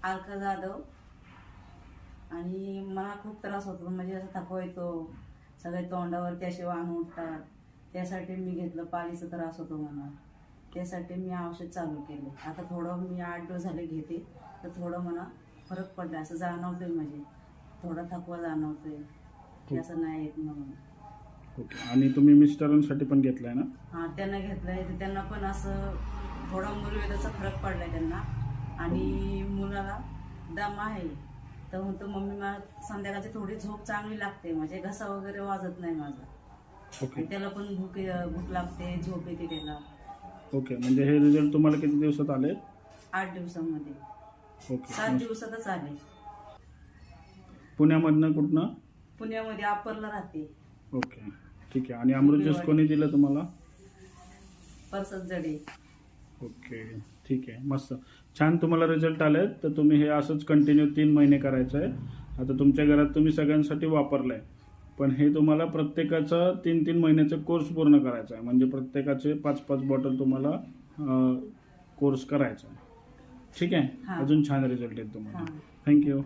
अलका जाधव. आणि मला खूप त्रास होतो, म्हणजे असं थकवा येतो, सगळे तोंडावरती असे वाण उठतात. त्यासाठी मी घेतलं. पालीचा त्रास होतो मला, त्यासाठी मी औषध चालू केले. आता थोडं मी 8 दिवस झाले घेते, तर थोडं मला फरक पडला, असं जाणवतोय. म्हणजे थोडा थकवा जाणवतोय की असं नाही येत म्हणून. ओके. आणि तुम्ही मिस्टरांसाठी पण घेतलाय ना? हां, त्यांना घेतलंय, तर त्यांना पण असं थोडा मूलव्याधाचा फरक पडलाय त्यांना. आणि मुलाला दम आहे, तर म्हणतो मम्मी मला संध्याकाळची थोडी झोप चांगली लागते, म्हणजे घसा वगैरे वाजत नाही माझा. ओके. आणि त्याला पण भूक लागते, झोप येते त्याला. ओके. म्हणजे हे रिझल्ट तुम्हाला किती दिवसात आले? 8 दिवसामध्ये. ओके. 7 दिवसातच आले. पुण्यामधनं कुठनं? पुण्यामध्ये अप्परला राहते. ओके, ठीक आहे. आणि अमृत ज्यूस कोणी दिलं तुम्हाला? परसत जडे. ओके, ठीक आहे. मस्त छान तुम्हाला रिझल्ट आले. तर तुम्ही हे असंच कंटिन्यू 3 महिने करायचं आहे. आता तुमच्या घरात तुम्ही सगळ्यांसाठी वापरलं आहे, पण हे तुम्हाला प्रत्येकाचा 3-3 महिन्याचा कोर्स पूर्ण करायचा आहे. म्हणजे प्रत्येकाचे 5-5 बॉटल तुम्हाला कोर्स करायचा आहे. ठीक आहे. हां. अजून छान रिझल्ट येईल तुम्हाला. हां. थँक्यू.